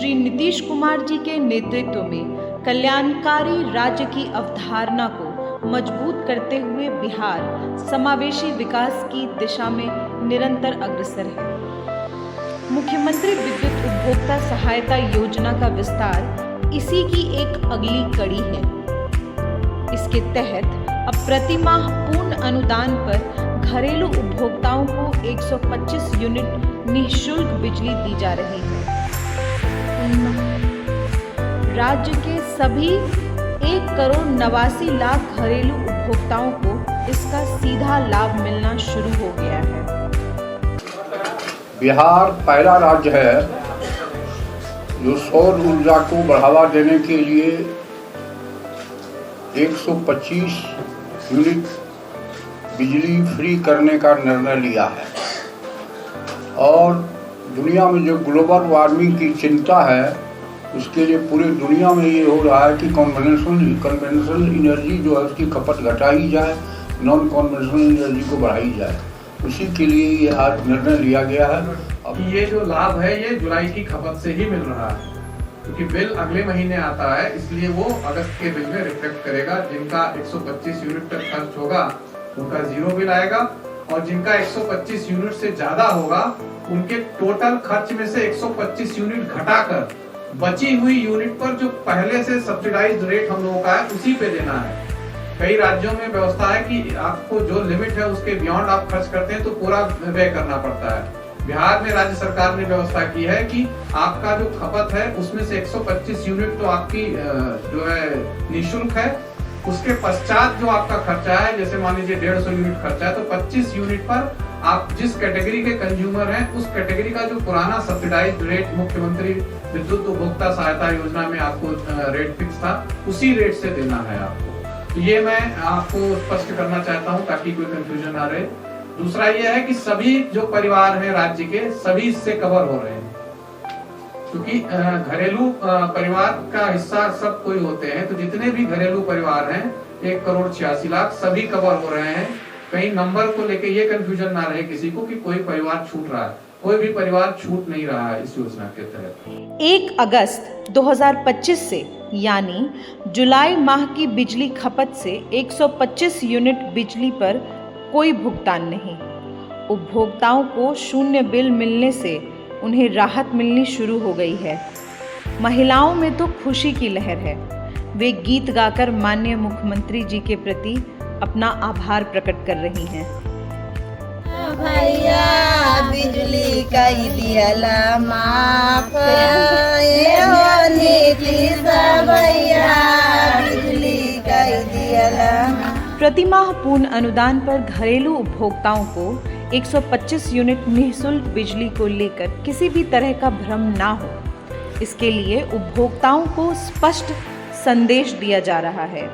श्री नीतीश कुमार जी के नेतृत्व में कल्याणकारी राज्य की अवधारणा को मजबूत करते हुए बिहार समावेशी विकास की दिशा में निरंतर अग्रसर है। मुख्यमंत्री विद्युत उपभोक्ता सहायता योजना का विस्तार इसी की एक अगली कड़ी है। इसके तहत अब प्रतिमाह पूर्ण अनुदान पर घरेलू उपभोक्ताओं को 125 यूनिट निःशुल्क बिजली दी जा रही है। राज्य के सभी 1,89,00,000 घरेलू उपभोक्ताओं को इसका सीधा लाभ मिलना शुरू हो गया है। बिहार पहला राज्य है जो सौर ऊर्जा को बढ़ावा देने के लिए 125 यूनिट बिजली फ्री करने का निर्णय लिया है। और दुनिया में जो ग्लोबल वार्मिंग की चिंता है उसके लिए पूरी दुनिया में ये हो रहा है कि कन्वेंशनल एनर्जी जो है उसकी खपत घटाई जाए, नॉन कन्वेंशनल एनर्जी को बढ़ाई जाए। उसी के लिए ये आज निर्णय लिया गया है। अब ये जो लाभ है ये जुलाई की खपत से ही मिल रहा है, क्योंकि बिल अगले महीने आता है, इसलिए वो अगस्त के बिल में रिफ्लेक्ट करेगा। जिनका 125 यूनिट तक खर्च होगा उनका जीरो बिल आएगा, और जिनका 125 यूनिट से ज्यादा होगा उनके टोटल खर्च में से 125 यूनिट घटाकर बची हुई यूनिट पर जो पहले से सब्सिडाइज्ड रेट हम लोगों का है उसी पे देना है। कई राज्यों में व्यवस्था है कि आपको जो लिमिट है उसके बियॉन्ड आप खर्च करते हैं तो पूरा व्यय करना पड़ता है। बिहार में राज्य सरकार ने व्यवस्था की है कि आपका जो खपत है उसमें से 125 यूनिट तो आपकी जो है निःशुल्क है, उसके पश्चात जो आपका खर्चा है, जैसे मान लीजिए 150 यूनिट खर्चा है, तो 25 यूनिट पर आप जिस कैटेगरी के कंज्यूमर हैं उस कैटेगरी का जो पुराना सब्सिडाइज्ड रेट मुख्यमंत्री विद्युत उपभोक्ता सहायता योजना में आपको रेट फिक्स था उसी रेट से देना है आपको। तो ये मैं आपको स्पष्ट करना चाहता हूं ताकि कोई कंफ्यूजन ना रहे। दूसरा ये है कि सभी जो परिवार हैं राज्य के सभी इससे कवर हो रहे हैं, क्योंकि घरेलू परिवार का हिस्सा सब कोई होते हैं, तो जितने भी घरेलू परिवार हैं 1,86,00,000 सभी कवर हो रहे हैं। कहीं नंबर को लेके ये कंफ्यूजन ना रहे किसी को कि कोई परिवार छूट रहा है, कोई भी परिवार छूट नहीं रहा है इस योजना के तहत। 1 अगस्त 2025 से यानी जुलाई माह की बिजली खपत से 125 यूनिट बिजली पर कोई भुगतान नहीं। उपभोक्ताओं को शून्य बिल मिलने से उन्हें राहत मिलनी शुरू हो गई है। महिलाओं में तो खुशी की लहर है। वे गीत गाकर माननीय मुख्यमंत्री जी के प्रति अपना आभार प्रकट कर रही हैं। भैया बिजली का दियाला माफ, भैया बिजली का दियाला। प्रतिमाह पूर्ण अनुदान पर घरेलू उपभोक्ताओं को 125 यूनिट निःशुल्क बिजली को लेकर किसी भी तरह का भ्रम ना हो, इसके लिए उपभोक्ताओं को स्पष्ट संदेश दिया जा रहा है।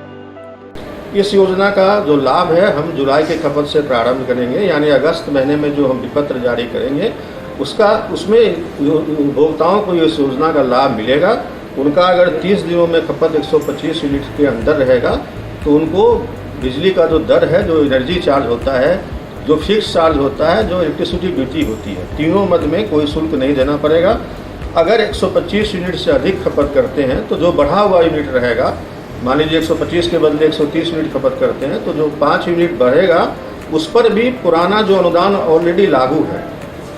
इस योजना का जो लाभ है हम जुलाई के खपत से प्रारंभ करेंगे, यानी अगस्त महीने में जो हम विपत्र जारी करेंगे उसमें उपभोक्ताओं को इस योजना का लाभ मिलेगा। उनका अगर 30 दिनों में खपत 125 यूनिट के अंदर रहेगा तो उनको बिजली का जो दर है, जो एनर्जी चार्ज होता है, जो फिक्स चार्ज होता है, जो इलेक्ट्रिसिटी ड्यूटी होती है, तीनों मद में कोई शुल्क नहीं देना पड़ेगा। अगर 125 यूनिट से अधिक खपत करते हैं तो जो बढ़ा हुआ यूनिट रहेगा, मान लीजिए 125 के बदले 130 यूनिट खपत करते हैं तो जो 5 यूनिट बढ़ेगा उस पर भी पुराना जो अनुदान ऑलरेडी लागू है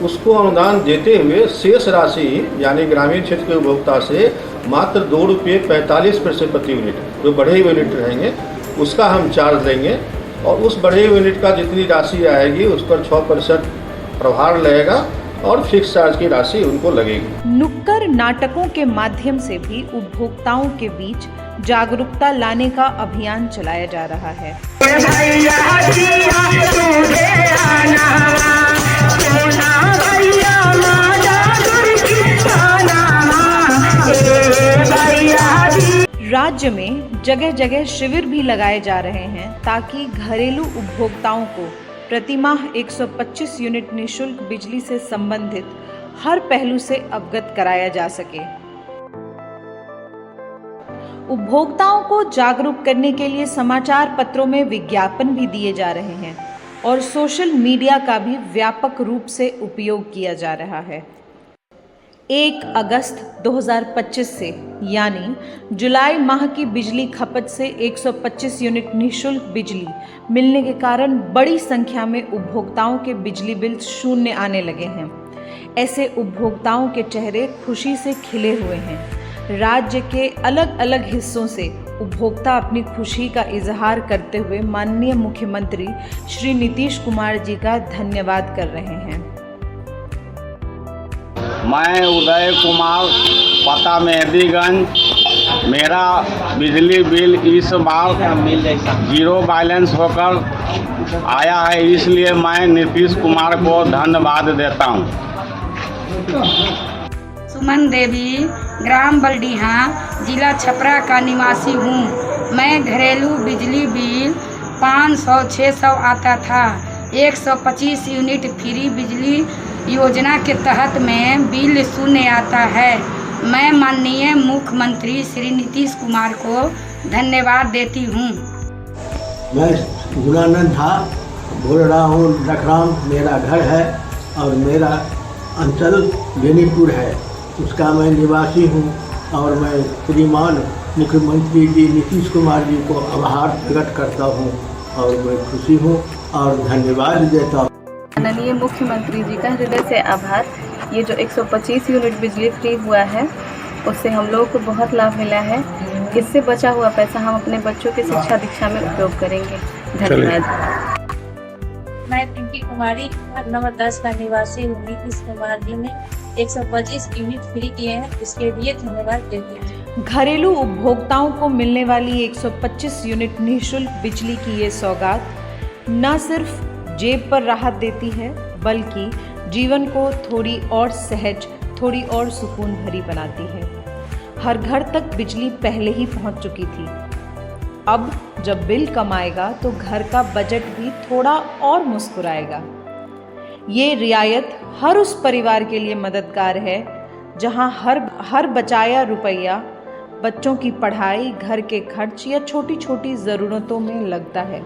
उसको अनुदान देते हुए शेष राशि यानी ग्रामीण क्षेत्र के उपभोक्ता से मात्र ₹2.45 प्रति यूनिट जो बढ़े हुए यूनिट रहेंगे उसका हम चार्ज देंगे, और उस बढ़े हुए यूनिट का जितनी राशि आएगी उस पर 6% प्रभार लगेगा और फिक्स चार्ज की राशि उनको लगेगी। नुक्कड़ नाटकों के माध्यम से भी उपभोक्ताओं के बीच जागरूकता लाने का अभियान चलाया जा रहा है। राज्य में जगह जगह शिविर भी लगाए जा रहे हैं ताकि घरेलू उपभोक्ताओं को प्रतिमाह 125 यूनिट निःशुल्क बिजली से संबंधित हर पहलू से अवगत कराया जा सके। उपभोक्ताओं को जागरूक करने के लिए समाचार पत्रों में विज्ञापन भी दिए जा रहे हैं और सोशल मीडिया का भी व्यापक रूप से उपयोग किया जा रहा है। 1 अगस्त 2025 से यानी जुलाई माह की बिजली खपत से 125 यूनिट निःशुल्क बिजली मिलने के कारण बड़ी संख्या में उपभोक्ताओं के बिजली बिल शून्य आने लगे हैं। ऐसे उपभोक्ताओं के चेहरे खुशी से खिले हुए हैं। राज्य के अलग अलग हिस्सों से उपभोक्ता अपनी खुशी का इजहार करते हुए माननीय मुख्यमंत्री श्री नीतीश कुमार जी का धन्यवाद कर रहे हैं। मैं उदय कुमार, पता मेहदीगंज। मेरा बिजली बिल इस बार 0 बैलेंस होकर आया है, इसलिए मैं नीतीश कुमार को धन्यवाद देता हूं। सुमन देवी, ग्राम बलडीहा, जिला छपरा का निवासी हूँ। मैं घरेलू बिजली बिल 500-600 आता था। 125 यूनिट फ्री बिजली योजना के तहत में बिल शून्य आता है। मैं माननीय मुख्यमंत्री श्री नीतीश कुमार को धन्यवाद देती हूँ। मैं गुणानंद था, बोल रहा हूँ लखराम मेरा घर है और मेरा अंचल बेनीपुर है, उसका मैं निवासी हूँ और मैं श्रीमान मुख्यमंत्री जी नीतीश कुमार जी को आभार प्रकट करता हूँ और मैं खुशी हूँ और धन्यवाद देता हूँ। माननीय मुख्यमंत्री जी का हृदय से आभार। ये जो 125 यूनिट बिजली फ्री हुआ है उससे हम लोगों को बहुत लाभ मिला है। इससे बचा हुआ पैसा हम अपने बच्चों की शिक्षा दीक्षा में उपयोग करेंगे। धन्यवाद। मैं पिंकी कुमारी, नंबर 10 का निवासी हूँ। नीतीश कुमार जी ने 125 यूनिट फ्री किए हैं, इसके लिए धन्यवाद देते हैं। घरेलू उपभोक्ताओं को मिलने वाली 125 यूनिट निःशुल्क बिजली की ये सौगात न सिर्फ जेब पर राहत देती है बल्कि जीवन को थोड़ी और सहज, थोड़ी और सुकून भरी बनाती है। हर घर तक बिजली पहले ही पहुंच चुकी थी। अब जब बिल कम आएगा तो घर का बजट भी थोड़ा और मुस्कुराएगा। ये रियायत हर उस परिवार के लिए मददगार है जहां हर बचाया रुपया बच्चों की पढ़ाई, घर के खर्च या छोटी छोटी ज़रूरतों में लगता है।